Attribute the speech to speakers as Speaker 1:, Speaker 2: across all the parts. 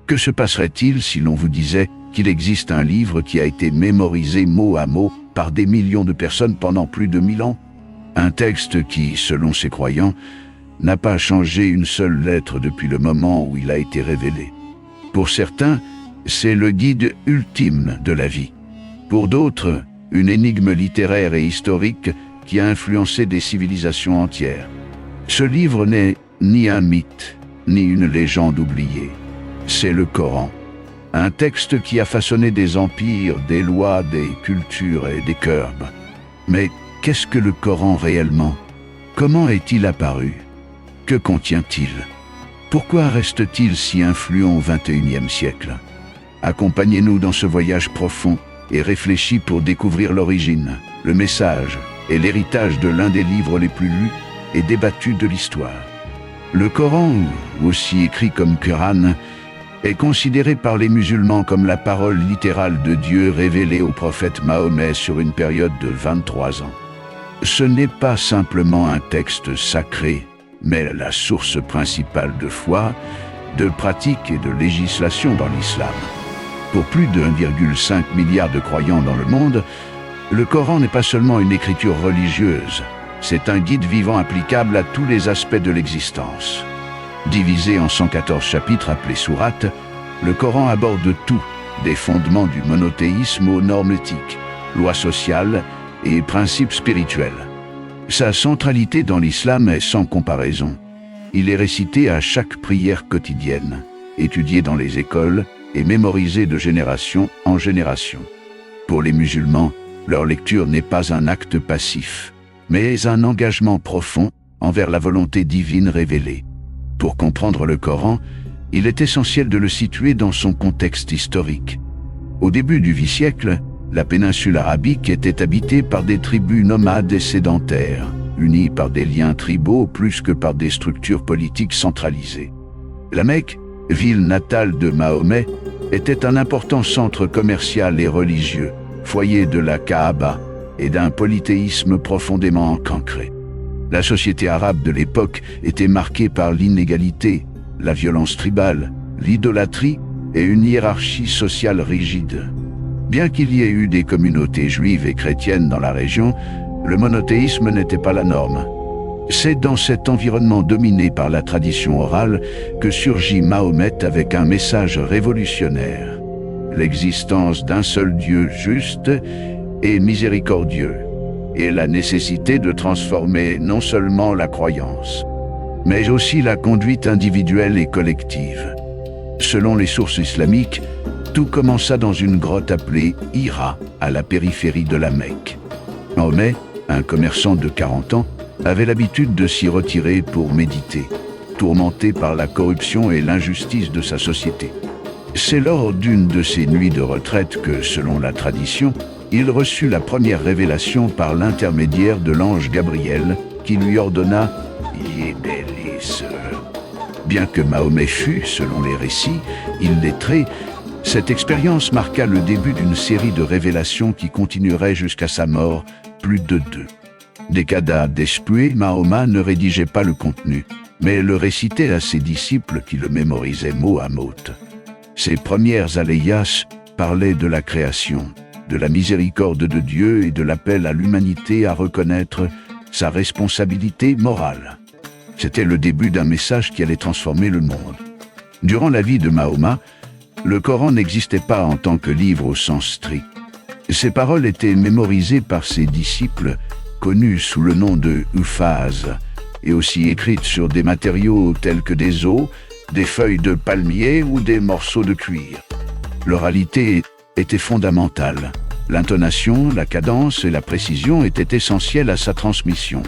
Speaker 1: Que se passerait-il si l'on vous disait qu'il existe un livre qui a été mémorisé mot à mot par des millions de personnes pendant plus de 1000 ans? Un texte qui, selon ses croyants, n'a pas changé une seule lettre depuis le moment où il a été révélé. Pour certains, c'est le guide ultime de la vie. Pour d'autres, une énigme littéraire et historique qui a influencé des civilisations entières. Ce livre n'est ni un mythe, ni une légende oubliée. C'est le Coran. Un texte qui a façonné des empires, des lois, des cultures et des cœurs. Mais qu'est-ce que le Coran réellement? Comment est-il apparu? Que contient-il? Pourquoi reste-t-il si influent au XXIe siècle? Accompagnez-nous dans ce voyage profond et réfléchi pour découvrir l'origine, le message et l'héritage de l'un des livres les plus lus et débattus de l'histoire. Le Coran, aussi écrit comme Quran, est considéré par les musulmans comme la parole littérale de Dieu révélée au prophète Mahomet sur une période de 23 ans. Ce n'est pas simplement un texte sacré, mais la source principale de foi, de pratique et de législation dans l'islam. Pour plus de 1,5 milliard de croyants dans le monde, le Coran n'est pas seulement une écriture religieuse, c'est un guide vivant applicable à tous les aspects de l'existence. Divisé en 114 chapitres appelés sourates, le Coran aborde tout, des fondements du monothéisme aux normes éthiques, lois sociales et principes spirituels. Sa centralité dans l'islam est sans comparaison. Il est récité à chaque prière quotidienne, étudié dans les écoles et mémorisé de génération en génération. Pour les musulmans, leur lecture n'est pas un acte passif, mais un engagement profond envers la volonté divine révélée. Pour comprendre le Coran, il est essentiel de le situer dans son contexte historique. Au début du Xe siècle, la péninsule arabique était habitée par des tribus nomades et sédentaires, unies par des liens tribaux plus que par des structures politiques centralisées. La Mecque, ville natale de Mahomet, était un important centre commercial et religieux, foyer de la Kaaba et d'un polythéisme profondément ancré. La société arabe de l'époque était marquée par l'inégalité, la violence tribale, l'idolâtrie et une hiérarchie sociale rigide. Bien qu'il y ait eu des communautés juives et chrétiennes dans la région, le monothéisme n'était pas la norme. C'est dans cet environnement dominé par la tradition orale que surgit Mahomet avec un message révolutionnaire: l'existence d'un seul Dieu juste et miséricordieux, et la nécessité de transformer non seulement la croyance, mais aussi la conduite individuelle et collective. Selon les sources islamiques, tout commença dans une grotte appelée Hira, à la périphérie de la Mecque. Mahomet, un commerçant de 40 ans, avait l'habitude de s'y retirer pour méditer, tourmenté par la corruption et l'injustice de sa société. C'est lors d'une de ces nuits de retraite que, selon la tradition, il reçut la première révélation par l'intermédiaire de l'ange Gabriel, qui lui ordonna « Libellis ». Bien que Mahomet fût, selon les récits, illettré, cette expérience marqua le début d'une série de révélations qui continuerait jusqu'à sa mort, plus de 2. Década d'esprit, Mahomet ne rédigeait pas le contenu, mais le récitait à ses disciples qui le mémorisaient mot à mot. Ses premières aléas parlaient de la création, de la miséricorde de Dieu et de l'appel à l'humanité à reconnaître sa responsabilité morale. C'était le début d'un message qui allait transformer le monde. Durant la vie de Mahomet, le Coran n'existait pas en tant que livre au sens strict. Ses paroles étaient mémorisées par ses disciples, connus sous le nom de Hufaz, et aussi écrites sur des matériaux tels que des os, des feuilles de palmier ou des morceaux de cuir. L'oralité était fondamentale. L'intonation, la cadence et la précision étaient essentielles à sa transmission.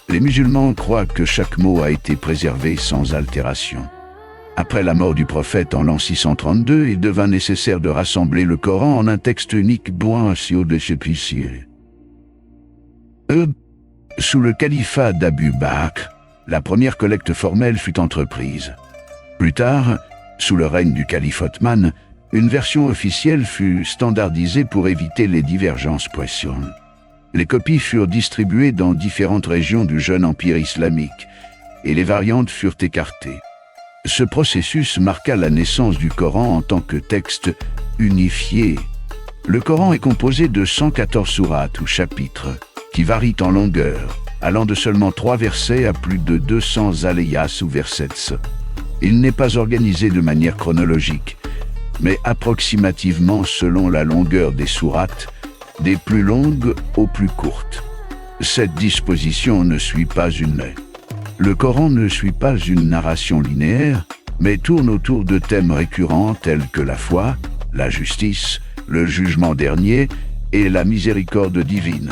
Speaker 1: Les musulmans croient que chaque mot a été préservé sans altération. Après la mort du prophète en l'an 632, il devint nécessaire de rassembler le Coran en un texte unique Sous le califat d'Abu Bakr, la première collecte formelle fut entreprise. Plus tard, sous le règne du calife Othman, une version officielle fut standardisée pour éviter les divergences possibles. Les copies furent distribuées dans différentes régions du jeune empire islamique, et les variantes furent écartées. Ce processus marqua la naissance du Coran en tant que texte unifié. Le Coran est composé de 114 sourates ou chapitres, qui varient en longueur, allant de seulement 3 versets à plus de 200 alayas ou versets. Il n'est pas organisé de manière chronologique, mais approximativement selon la longueur des sourates, des plus longues aux plus courtes. Cette disposition ne suit pas Le Coran ne suit pas une narration linéaire, mais tourne autour de thèmes récurrents tels que la foi, la justice, le jugement dernier et la miséricorde divine.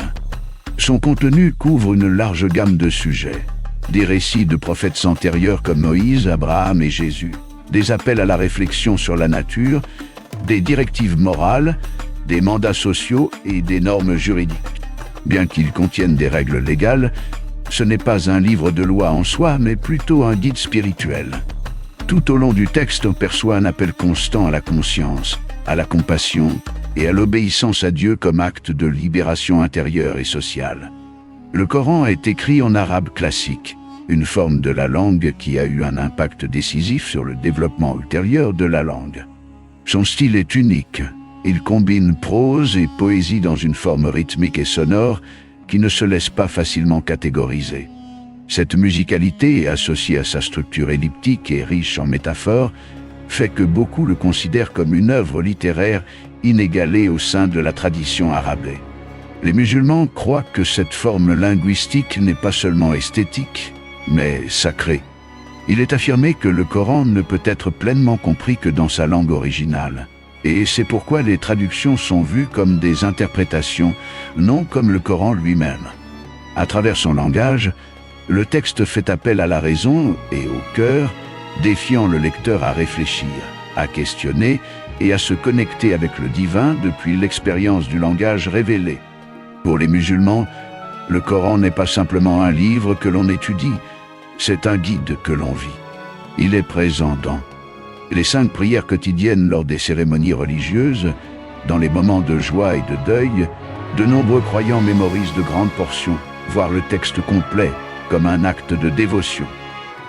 Speaker 1: Son contenu couvre une large gamme de sujets. Des récits de prophètes antérieurs comme Moïse, Abraham et Jésus, des appels à la réflexion sur la nature, des directives morales, des mandats sociaux et des normes juridiques. Bien qu'il contienne des règles légales, ce n'est pas un livre de loi en soi, mais plutôt un guide spirituel. Tout au long du texte, on perçoit un appel constant à la conscience, à la compassion et à l'obéissance à Dieu comme acte de libération intérieure et sociale. Le Coran est écrit en arabe classique, une forme de la langue qui a eu un impact décisif sur le développement ultérieur de la langue. Son style est unique. Il combine prose et poésie dans une forme rythmique et sonore qui ne se laisse pas facilement catégoriser. Cette musicalité, associée à sa structure elliptique et riche en métaphores, fait que beaucoup le considèrent comme une œuvre littéraire inégalée au sein de la tradition arabe. Les musulmans croient que cette forme linguistique n'est pas seulement esthétique, mais sacrée. Il est affirmé que le Coran ne peut être pleinement compris que dans sa langue originale. Et c'est pourquoi les traductions sont vues comme des interprétations, non comme le Coran lui-même. À travers son langage, le texte fait appel à la raison et au cœur, défiant le lecteur à réfléchir, à questionner et à se connecter avec le divin depuis l'expérience du langage révélé. Pour les musulmans, le Coran n'est pas simplement un livre que l'on étudie, c'est un guide que l'on vit. Il est présent dans les 5 prières quotidiennes lors des cérémonies religieuses, dans les moments de joie et de deuil, de nombreux croyants mémorisent de grandes portions, voire le texte complet, comme un acte de dévotion.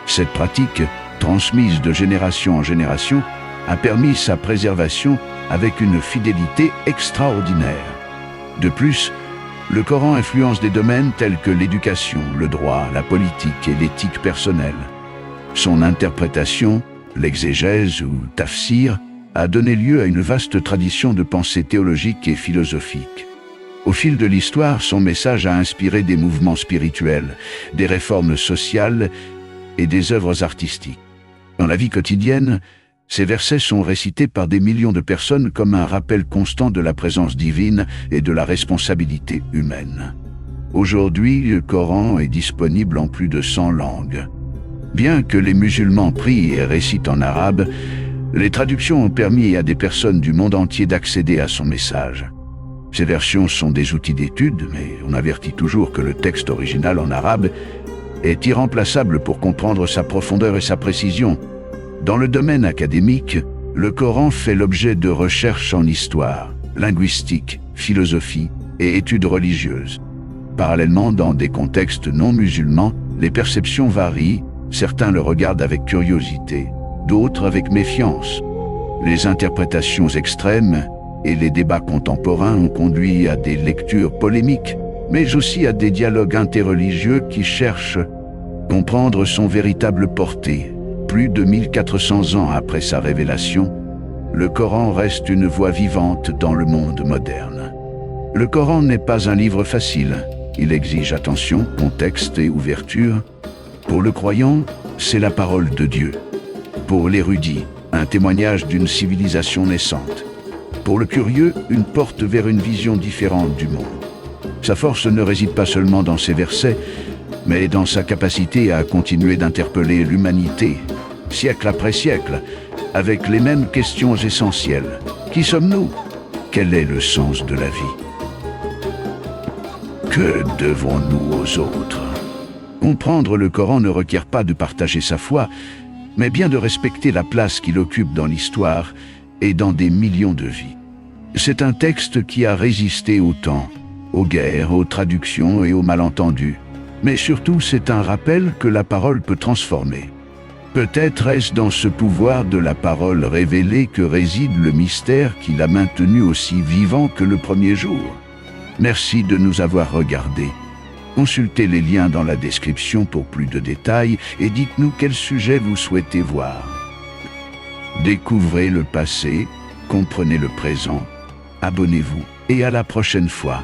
Speaker 1: Cette pratique, transmise de génération en génération, a permis sa préservation avec une fidélité extraordinaire. De plus, le Coran influence des domaines tels que l'éducation, le droit, la politique et l'éthique personnelle. Son interprétation, l'exégèse ou tafsir, a donné lieu à une vaste tradition de pensée théologique et philosophique. Au fil de l'histoire, son message a inspiré des mouvements spirituels, des réformes sociales et des œuvres artistiques. Dans la vie quotidienne, ces versets sont récités par des millions de personnes comme un rappel constant de la présence divine et de la responsabilité humaine. Aujourd'hui, le Coran est disponible en plus de 100 langues. Bien que les musulmans prient et récitent en arabe, les traductions ont permis à des personnes du monde entier d'accéder à son message. Ces versions sont des outils d'étude, mais on avertit toujours que le texte original en arabe est irremplaçable pour comprendre sa profondeur et sa précision. Dans le domaine académique, le Coran fait l'objet de recherches en histoire, linguistique, philosophie et études religieuses. Parallèlement, dans des contextes non musulmans, les perceptions varient. Certains le regardent avec curiosité, d'autres avec méfiance. Les interprétations extrêmes et les débats contemporains ont conduit à des lectures polémiques, mais aussi à des dialogues interreligieux qui cherchent à comprendre son véritable portée. Plus de 1400 ans après sa révélation, le Coran reste une voix vivante dans le monde moderne. Le Coran n'est pas un livre facile. Il exige attention, contexte et ouverture. Pour le croyant, c'est la parole de Dieu. Pour l'érudit, un témoignage d'une civilisation naissante. Pour le curieux, une porte vers une vision différente du monde. Sa force ne réside pas seulement dans ses versets, mais dans sa capacité à continuer d'interpeller l'humanité, siècle après siècle, avec les mêmes questions essentielles. Qui sommes-nous? Quel est le sens de la vie? Que devons-nous aux autres? Comprendre le Coran ne requiert pas de partager sa foi, mais bien de respecter la place qu'il occupe dans l'histoire et dans des millions de vies. C'est un texte qui a résisté au temps, aux guerres, aux traductions et aux malentendus. Mais surtout, c'est un rappel que la parole peut transformer. Peut-être est-ce dans ce pouvoir de la parole révélée que réside le mystère qui l'a maintenu aussi vivant que le premier jour. Merci de nous avoir regardés. Consultez les liens dans la description pour plus de détails et dites-nous quel sujet vous souhaitez voir. Découvrez le passé, comprenez le présent. Abonnez-vous et à la prochaine fois.